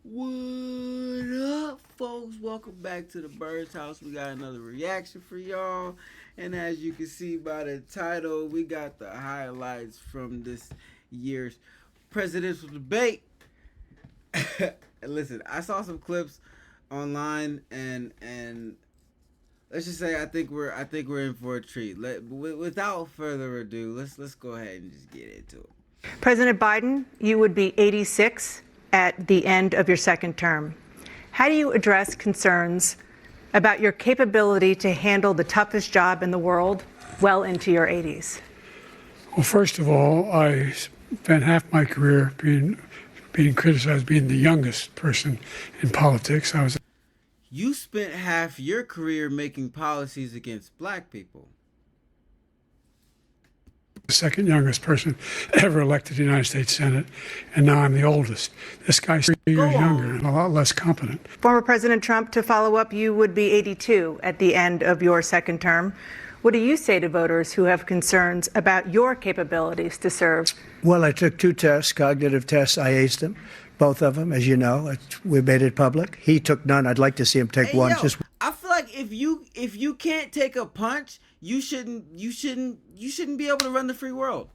What up, folks? Welcome back to the Bird's House. We got another reaction for y'all. And as you can see by the title, we got the highlights from this year's presidential debate. Listen, I saw some clips online and let's just say I think we're in for a treat. Without further ado, let's go ahead and just get into it. President Biden, you would be 86 at the end of your second term. How do you address concerns about your capability to handle the toughest job in the world well into your 80s? Well, first of all, I spent half my career being criticized being the youngest person in politics. You spent half your career making policies against black people. The second youngest person ever elected to the United States Senate, and now I'm the oldest. This guy's 3 years younger and a lot less competent. Former President Trump, to follow up, you would be 82 at the end of your second term. What do you say to voters who have concerns about your capabilities to serve? Well, I took 2 tests, cognitive tests. I aced them, both of them, as you know. We made it public. He took none. I'd like to see him take one. Yo, I feel like if you can't take a punch, you shouldn't be able to run the free world.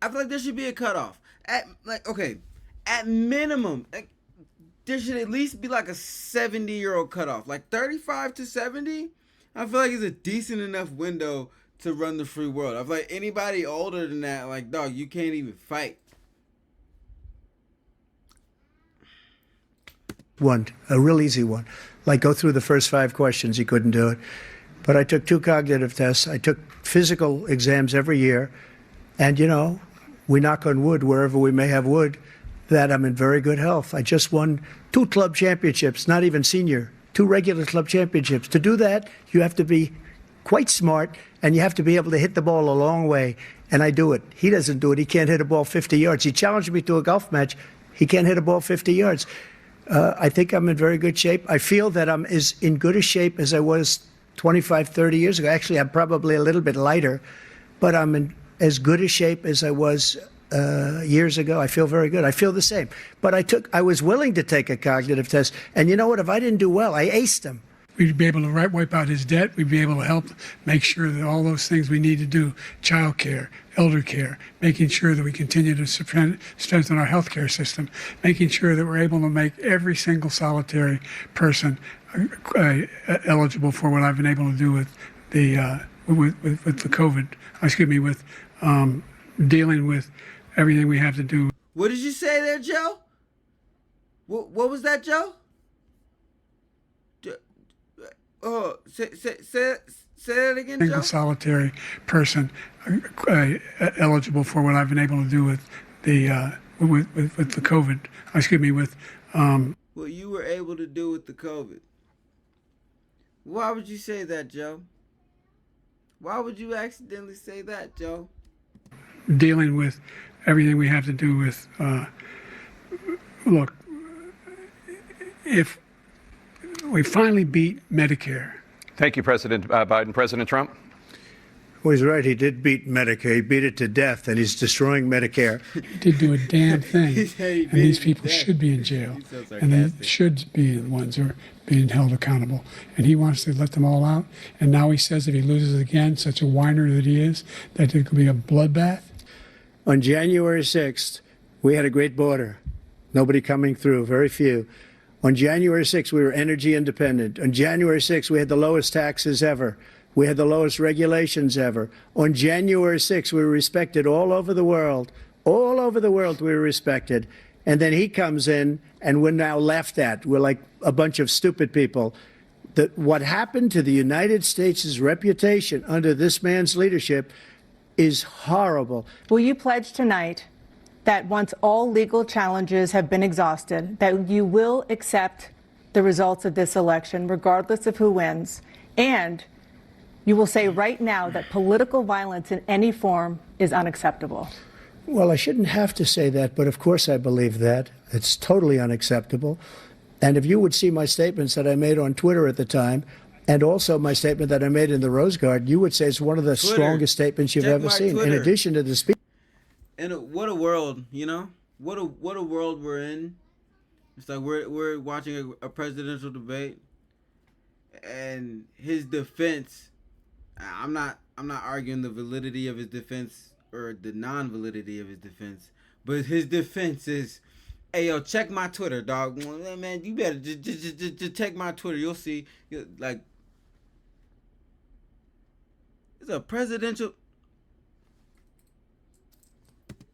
I feel like there should be a cutoff. At minimum, there should at least be like a 70-year-old cutoff. Like 35 to 70, I feel like it's a decent enough window to run the free world. I feel like anybody older than that, like, dog, you can't even fight. One, a real easy one. Like go through the first 5 questions. He couldn't do it. But I took 2 cognitive tests. I took physical exams every year. And, you know, we knock on wood wherever we may have wood, that I'm in very good health. I just won 2 club championships, not even senior, 2 regular club championships. To do that, you have to be quite smart, and you have to be able to hit the ball a long way. And I do it. He doesn't do it. He can't hit a ball 50 yards. He challenged me to a golf match. He can't hit a ball 50 yards. I think I'm in very good shape. I feel that I'm as in good a shape as I was 25, 30 years ago. Actually, I'm probably a little bit lighter, but I'm in as good a shape as I was years ago. I feel very good. I feel the same. But I was willing to take a cognitive test. And you know what? If I didn't do well, I aced them. We'd be able to wipe out his debt. We'd be able to help make sure that all those things we need to do, child care, elder care, making sure that we continue to strengthen our healthcare system, making sure that we're able to make every single solitary person eligible for what I've been able to do with the COVID. With dealing with everything we have to do. What did you say there, Joe? What was that, Joe? Oh, say that again, Joe. Single solitary person eligible for what I've been able to do with the COVID. What you were able to do with the COVID. Why would you say that, Joe? Why would you accidentally say that, Joe? Dealing with everything we have to do with. Look, if we finally beat Medicare. Thank you, President Biden. President Trump? Well, he's right. He did beat Medicare. He beat it to death, and he's destroying Medicare. He did do a damn thing. And these people should be in jail. And they should be the ones who are being held accountable. And he wants to let them all out. And now he says if he loses again, such a whiner that he is, that it could be a bloodbath. On January 6th, we had a great border. Nobody coming through, very few. On January 6th, we were energy independent. On January 6th, we had the lowest taxes ever. We had the lowest regulations ever. On January 6th, we were respected all over the world. All over the world, we were respected. And then he comes in, and we're now laughed at. We're like a bunch of stupid people. What happened to the United States' reputation under this man's leadership is horrible. Will you pledge tonight that once all legal challenges have been exhausted, that you will accept the results of this election, regardless of who wins, and you will say right now that political violence in any form is unacceptable? Well, I shouldn't have to say that, but of course I believe that. It's totally unacceptable. And if you would see my statements that I made on Twitter at the time, and also my statement that I made in the Rose Garden, you would say it's one of the strongest statements you've ever seen. In addition to the speech. And what a world, you know? What a world we're in. It's like we're watching a presidential debate, and his defense. I'm not arguing the validity of his defense or the non-validity of his defense, but his defense is, "Hey yo, check my Twitter, dog. Man, you better just check my Twitter. You'll see, like, it's a presidential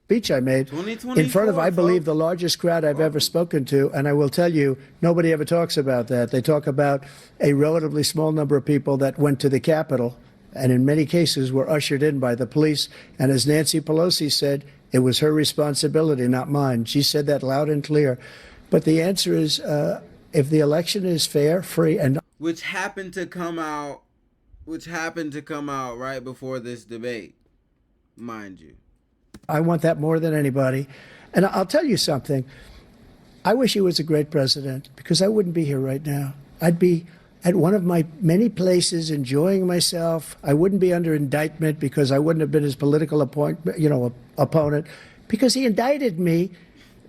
speech I made in front of, I believe, the largest crowd I've ever spoken to. And I will tell you, nobody ever talks about that. They talk about a relatively small number of people that went to the Capitol and in many cases were ushered in by the police. And as Nancy Pelosi said, it was her responsibility, not mine. She said that loud and clear. But the answer is, if the election is fair, free, and which happened to come out right before this debate, mind you. I want that more than anybody. And I'll tell you something. I wish he was a great president, because I wouldn't be here right now. I'd be at one of my many places enjoying myself. I wouldn't be under indictment because I wouldn't have been his political opponent, because he indicted me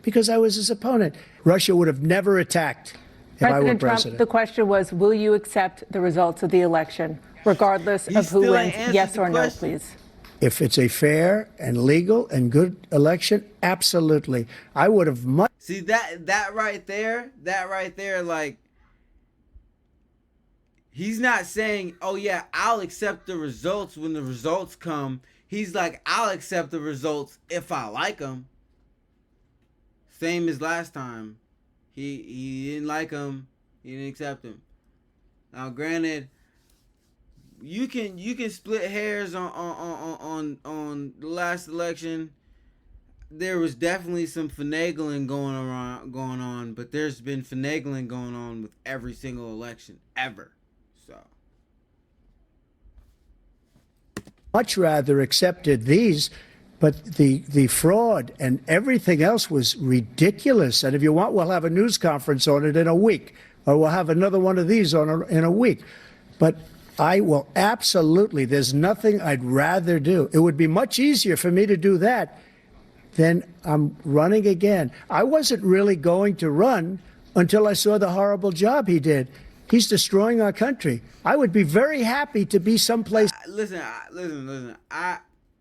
because I was his opponent. Russia would have never attacked if I were President Trump, president. the question was, will you accept the results of the election, regardless of who wins? Yes or no, please. If it's a fair and legal and good election, absolutely. I would have much. See, that right there, like, he's not saying, "Oh yeah, I'll accept the results when the results come." He's like, "I'll accept the results if I like them." Same as last time. He didn't like them. He didn't accept them. Now, granted, you can split hairs on the last election. There was definitely some finagling going on, but there's been finagling going on with every single election ever. So Much rather accepted these, but the fraud and everything else was ridiculous. And if you want, we'll have a news conference on it in a week, or we'll have another one of these in a week. But I will absolutely, there's nothing I'd rather do. It would be much easier for me to do that than I'm running again. I wasn't really going to run until I saw the horrible job he did. He's destroying our country. I would be very happy to be someplace. Listen.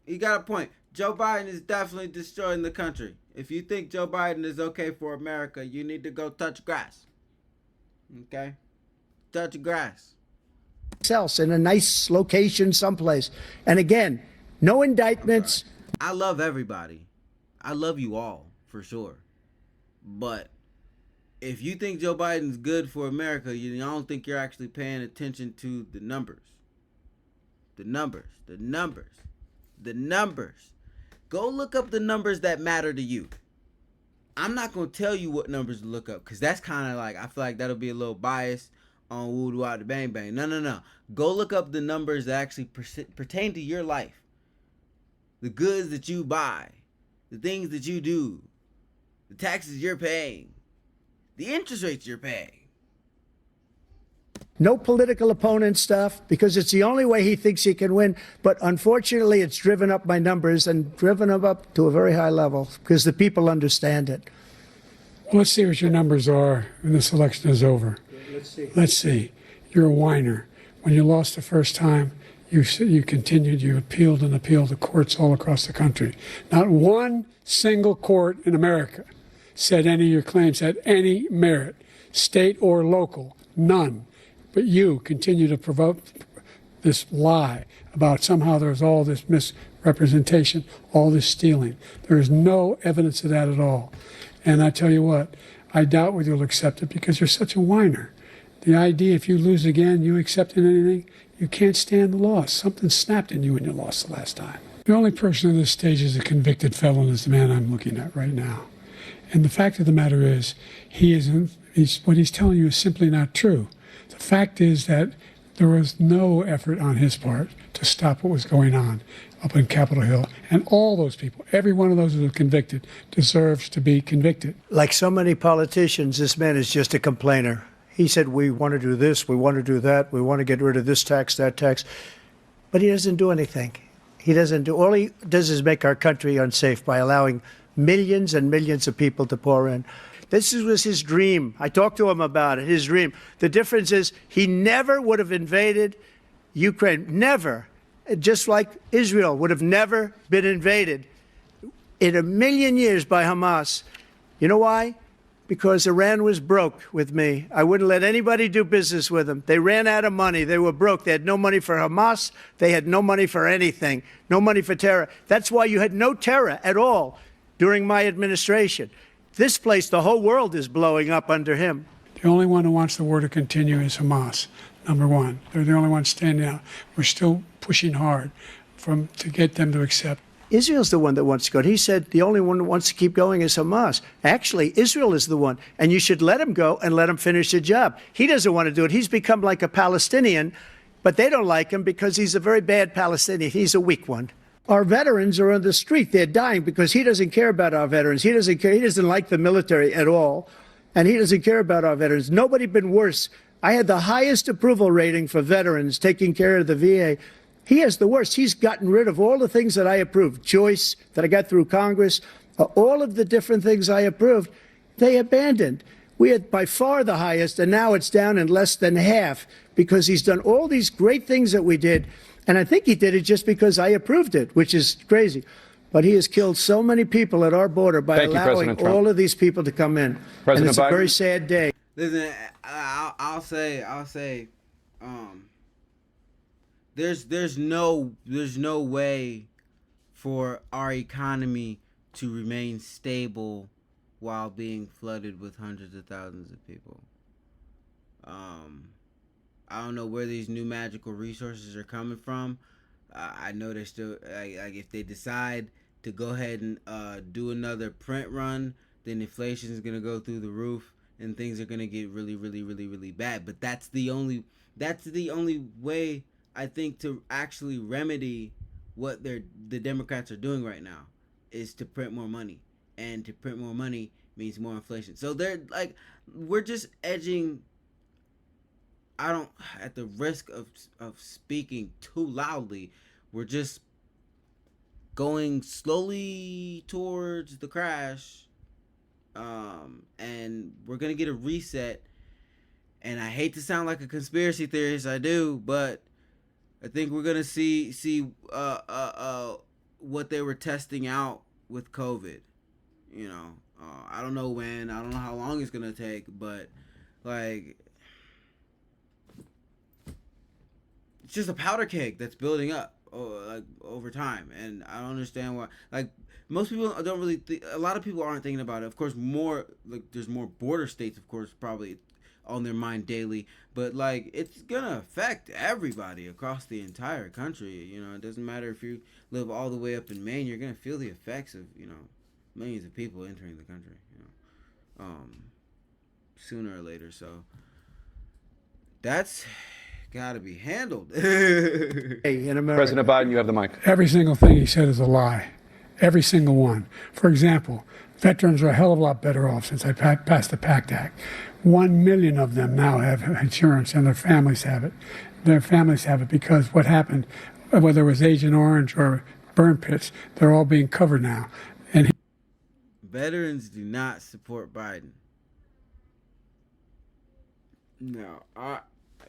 You got a point. Joe Biden is definitely destroying the country. If you think Joe Biden is okay for America, you need to go touch grass. Okay? Touch grass. Else in a nice location someplace. And again, no indictments. I love everybody. I love you all, for sure. But if you think Joe Biden's good for America, I don't think you're actually paying attention to the numbers. The numbers. Go look up the numbers that matter to you. I'm not going to tell you what numbers to look up, because that's kind of like, I feel like that'll be a little biased on woo doo out the bang bang. No. Go look up the numbers that actually pertain to your life. The goods that you buy, the things that you do, the taxes you're paying, the interest rates you're paying. No political opponent stuff, because it's the only way he thinks he can win. But unfortunately, it's driven up my numbers and driven them up to a very high level because the people understand it. Well, let's see what your numbers are when this election is over. Let's see. You're a whiner. When you lost the first time, you continued, you appealed and appealed to courts all across the country. Not one single court in America said any of your claims had any merit, state or local, none. But you continue to provoke this lie about somehow there's all this misrepresentation, all this stealing. There is no evidence of that at all. And I tell you what, I doubt whether you'll accept it because you're such a whiner. The idea if you lose again, you accepting anything, you can't stand the loss. Something snapped in you when you lost the last time. The only person on this stage is a convicted felon is the man I'm looking at right now. And the fact of the matter is, what he's telling you is simply not true. The fact is that there was no effort on his part to stop what was going on up in Capitol Hill. And all those people, every one of those who were convicted, deserves to be convicted. Like so many politicians, this man is just a complainer. He said, we want to do this, we want to do that, we want to get rid of this tax, that tax. But he doesn't do anything. All he does is make our country unsafe by allowing millions and millions of people to pour in. This was his dream. I talked to him about it, his dream. The difference is he never would have invaded Ukraine. Never. Just like Israel would have never been invaded in a million years by Hamas. You know why? Because Iran was broke with me. I wouldn't let anybody do business with them. They ran out of money. They were broke. They had no money for Hamas. They had no money for anything. No money for terror. That's why you had no terror at all during my administration. This place, the whole world is blowing up under him. The only one who wants the war to continue is Hamas, number one. They're the only ones standing out. We're still pushing hard to get them to accept. Israel's the one that wants to go. He said the only one who wants to keep going is Hamas. Actually, Israel is the one, and you should let him go and let him finish the job. He doesn't want to do it. He's become like a Palestinian, but they don't like him because he's a very bad Palestinian. He's a weak one. Our veterans are on the street. They're dying because he doesn't care about our veterans. He doesn't care. He doesn't like the military at all, and he doesn't care about our veterans. Nobody been worse. I had the highest approval rating for veterans taking care of the VA. He has the worst. He's gotten rid of all the things that I approved. Choice that I got through Congress, all of the different things I approved, they abandoned. We had by far the highest, and now it's down in less than half because he's done all these great things that we did. And I think he did it just because I approved it, which is crazy. But he has killed so many people at our border by allowing all of these people to come in. And it's a very sad day. Listen, I'll say, there's no way for our economy to remain stable while being flooded with hundreds of thousands of people. I don't know where these new magical resources are coming from. I know they're still like if they decide to go ahead and do another print run, then inflation is gonna go through the roof and things are gonna get really, really, really, really bad. But that's the only way I think to actually remedy what the Democrats are doing right now is to print more money, and to print more money means more inflation. So they're like, we're just edging. At the risk of speaking too loudly, we're just going slowly towards the crash, and we're gonna get a reset. And I hate to sound like a conspiracy theorist, I do, but I think we're gonna see what they were testing out with COVID. You know, I don't know when, I don't know how long it's gonna take, but like, it's just a powder keg that's building up over time, and I don't understand why. Like, most people don't really a lot of people aren't thinking about it. Of course, there's more border states, of course, probably on their mind daily, but like, it's gonna affect everybody across the entire country. You know, it doesn't matter if you live all the way up in Maine, you're gonna feel the effects of, you know, millions of people entering the country, you know, sooner or later. So that's gotta be handled. Hey, in America. President Biden, you have the mic. Every single thing he said is a lie. Every single one. For example, veterans are a hell of a lot better off since I passed the PACT Act. 1 million of them now have insurance, and their families have it. Their families have it because what happened, whether it was Agent Orange or burn pits, they're all being covered now. And Veterans do not support Biden. No,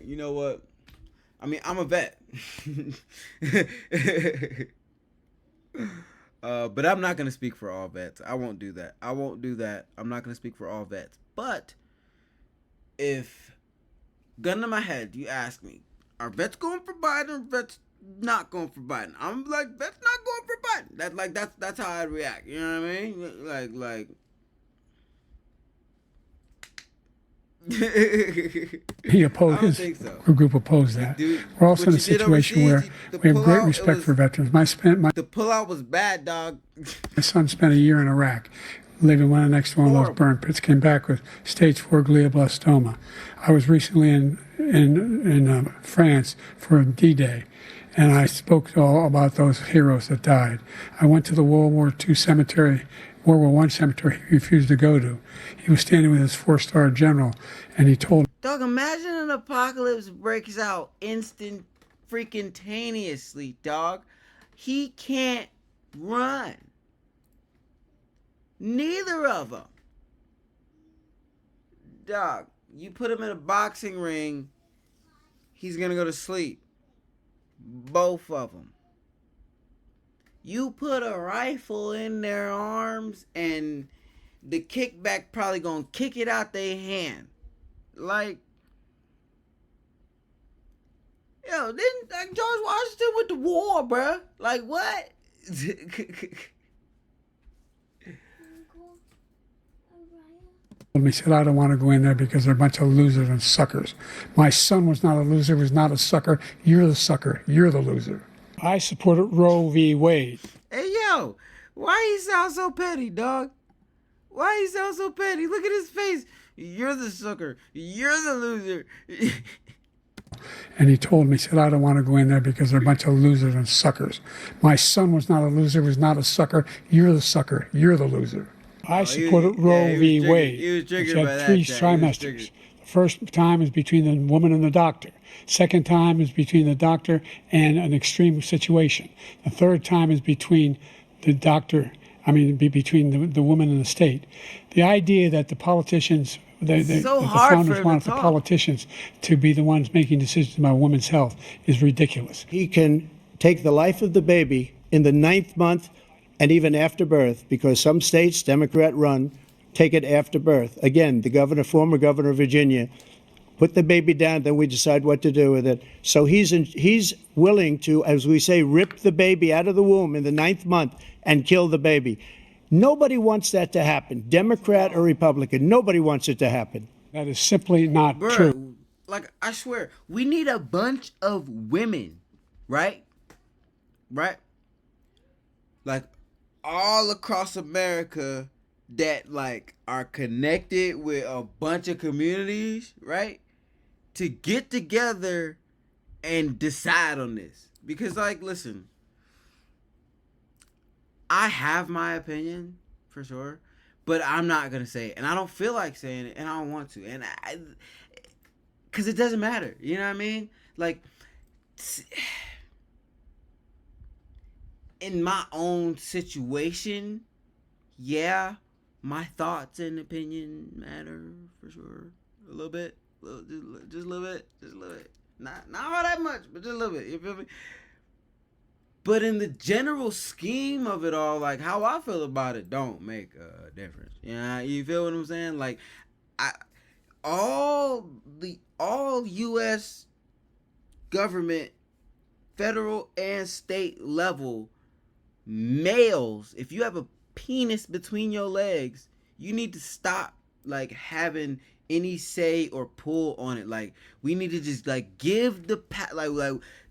you know what? I mean, I'm a vet. But I'm not going to speak for all vets. I won't do that. I'm not going to speak for all vets. But if, gun to my head, you ask me, are vets going for Biden or vets not going for Biden? I'm like, vets not going for Biden. That's how I'd react. You know what I mean? Like he opposed, his group opposed that. Dude, we're also in a situation where we have great respect for veterans. The pullout was bad, dog. My son spent a year in Iraq, living one next to one of those burn pits, came back with stage 4 glioblastoma. I was recently in France for D-Day, and I spoke all about those heroes that died. I went to the World War I cemetery he refused to go to. He was standing with his 4-star general, and he told him, dog, imagine an apocalypse breaks out freaking-taneously, dog. He can't run. Neither of them. dog, you put him in a boxing ring, he's gonna go to sleep. Both of them. You put a rifle in their arms, and the kickback probably gonna kick it out their hand. Like, yo, didn't like George Washington with the war, bruh? Like, what? He said, I don't want to go in there because they're a bunch of losers and suckers. My son was not a loser, was not a sucker. You're the sucker. You're the loser. I supported Roe v. Wade. Hey, yo, why he sound so petty, dog? Why he sound so petty? Look at his face. You're the sucker. You're the loser. And he told me, he said, I don't want to go in there because they're a bunch of losers and suckers. My son was not a loser, was not a sucker. You're the sucker. You're the loser. I supported Roe v. Wade, He was triggered which by had that. 3 Jack. trimesters. The first time is between the woman and the doctor. Second time is between the doctor and an extreme situation. The third time is between the doctor, between the woman and the state. The idea that the politicians, the founders wanted the politicians to be the ones making decisions about women's health is ridiculous. He can take the life of the baby in the 9th month and even after birth, because some states, Democrat run, take it after birth. Again, the former governor of Virginia, put the baby down, then we decide what to do with it. So he's willing to, as we say, rip the baby out of the womb in the 9th month and kill the baby. Nobody wants that to happen, Democrat or Republican. Nobody wants it to happen. That is simply not true. Like, I swear, we need a bunch of women, right? Right? Like, all across America that, like, are connected with a bunch of communities, right? To get together and decide on this. Because, like, listen, I have my opinion, for sure, but I'm not going to say it. And I don't feel like saying it, and I don't want to. And because it doesn't matter. You know what I mean? Like, in my own situation, yeah, my thoughts and opinion matter, for sure. A little bit. Just a little bit. Just a little bit. Not all that much, but just a little bit. You feel me? But in the general scheme of it all, like, how I feel about it don't make a difference. You feel what I'm saying? Like, all U.S. government, federal and state level males, if you have a penis between your legs, you need to stop, like, having any say or pull on it. Like, we need to just, like, give the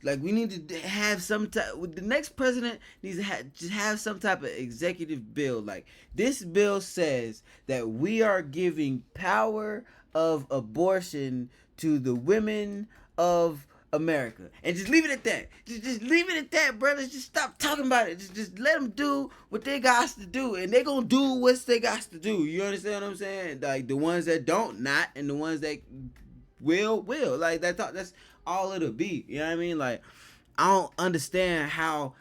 like we need to have some type. The next president needs to just have some type of executive bill. Like, this bill says that we are giving power of abortion to the women of America, and just leave it at that. Just leave it at that, brothers. Just stop talking about it. Just let them do what they got to do, and they gonna do what they got to do. You understand what I'm saying? Like, the ones that don't, not, and the ones that will. Like, that's all it'll be. You know what I mean? Like, I don't understand how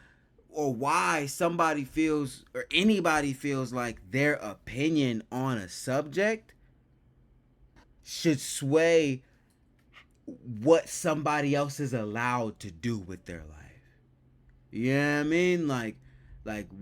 or why somebody feels or anybody feels like their opinion on a subject should sway what somebody else is allowed to do with their life. You know what I mean? Like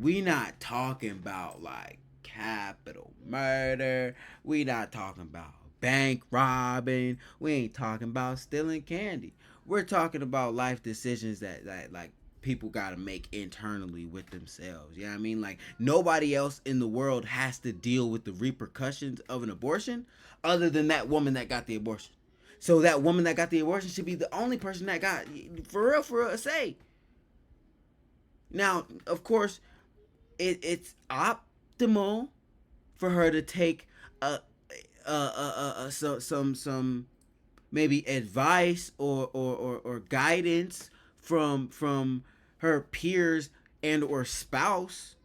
we not talking about, like, capital murder. We not talking about bank robbing. We ain't talking about stealing candy. We're talking about life decisions that like, people gotta make internally with themselves. You know what I mean? Like, nobody else in the world has to deal with the repercussions of an abortion other than that woman that got the abortion. So that woman that got the abortion should be the only person that got, for real, a say. Now, of course, it's optimal for her to take some maybe advice or guidance from her peers and or spouse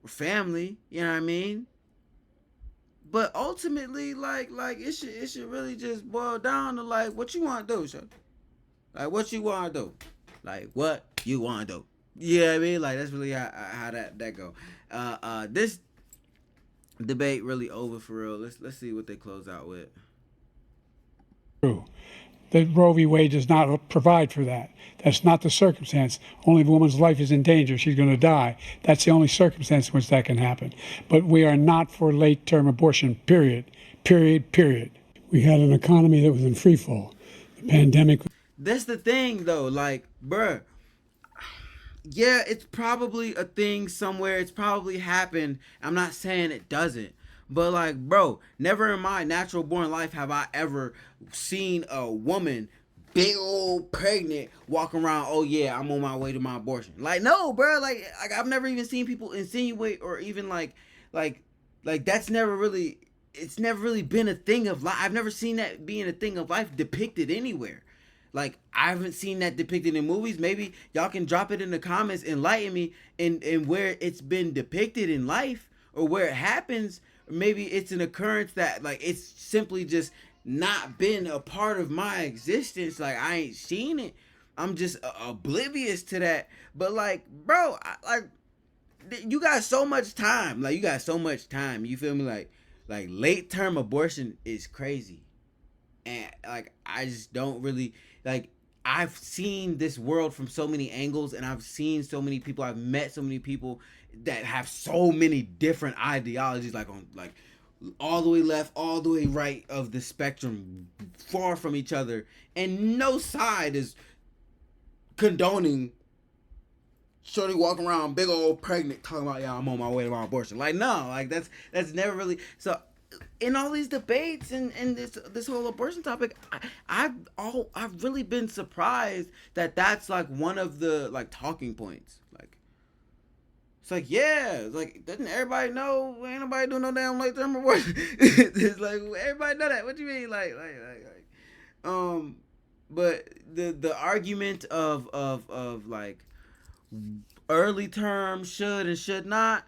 or family. You know what I mean? But ultimately, like it should really just boil down to, like, what you want to do, so. Like, what you want to do. Like, what you want to do. You know what I mean? Like, that's really how that go. debate really over for real. Let's see what they close out with. True. That Roe v. Wade does not provide for that. That's not the circumstance. Only if a woman's life is in danger, she's going to die. That's the only circumstance in which that can happen. But we are not for late-term abortion, period. Period, period. We had an economy that was in free fall. The pandemic. That's the thing, though. Like, bruh, yeah, it's probably a thing somewhere. It's probably happened. I'm not saying it doesn't. But, like, bro, never in my natural born life have I ever seen a woman big old pregnant walking around, oh yeah, I'm on my way to my abortion. Like, no, bro. Like I've never even seen people insinuate or even like that's never really, it's never really been a thing of life. I've never seen that being a thing of life depicted anywhere. Like, I haven't seen that depicted in movies. Maybe y'all can drop it in the comments, enlighten me in where it's been depicted in life or where it happens. Maybe it's an occurrence that, like, it's simply just not been a part of my existence. Like, I ain't seen it. I'm just oblivious to that. But, like, bro, you got so much time. Like, you got so much time. You feel me? Like late term abortion is crazy. And, like, I just don't really, like, I've seen this world from so many angles, and I've seen so many people, I've met so many people that have so many different ideologies, like on, like, all the way left, all the way right of the spectrum, far from each other, and no side is condoning shorty walking around big old pregnant talking about, yeah, I'm on my way to my abortion. Like, no, like that's never really. So in all these debates and this whole abortion topic, I've really been surprised that that's like one of the, like, talking points. Like, it's like, yeah, it's like, doesn't everybody know ain't nobody doing no damn late term abortion? It's like, everybody know that. What you mean? But the argument of like early term should and should not,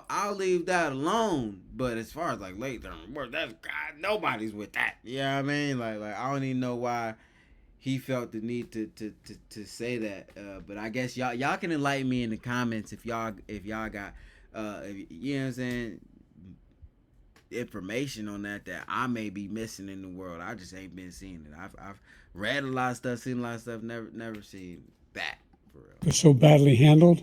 I'll leave that alone. But as far as like late term, that's God, nobody's with that. You know what I mean? Like I don't even know why he felt the need to say that. But I guess y'all can enlighten me in the comments if y'all got you know what I'm saying, information on that I may be missing in the world. I just ain't been seeing it. I've read a lot of stuff, seen a lot of stuff, never seen that for real. Was so badly handled.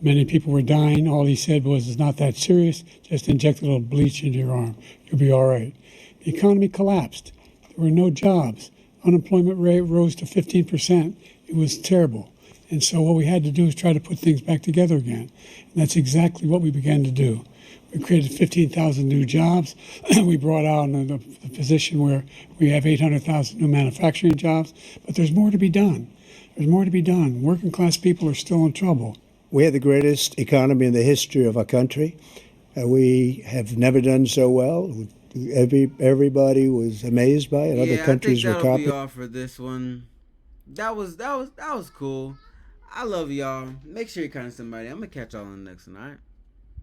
Many people were dying. All he said was, it's not that serious. Just inject a little bleach into your arm. You'll be all right. The economy collapsed. There were no jobs. Unemployment rate rose to 15%. It was terrible. And so what we had to do is try to put things back together again. And that's exactly what we began to do. We created 15,000 new jobs. We brought out the position where we have 800,000 new manufacturing jobs. But there's more to be done. There's more to be done. Working class people are still in trouble. We had the greatest economy in the history of our country. We have never done so well. Everybody was amazed by it. Other countries were copying. That'll be all for this one. That was cool. I love y'all. Make sure you comment somebody. I'm gonna catch y'all on the next one. All right.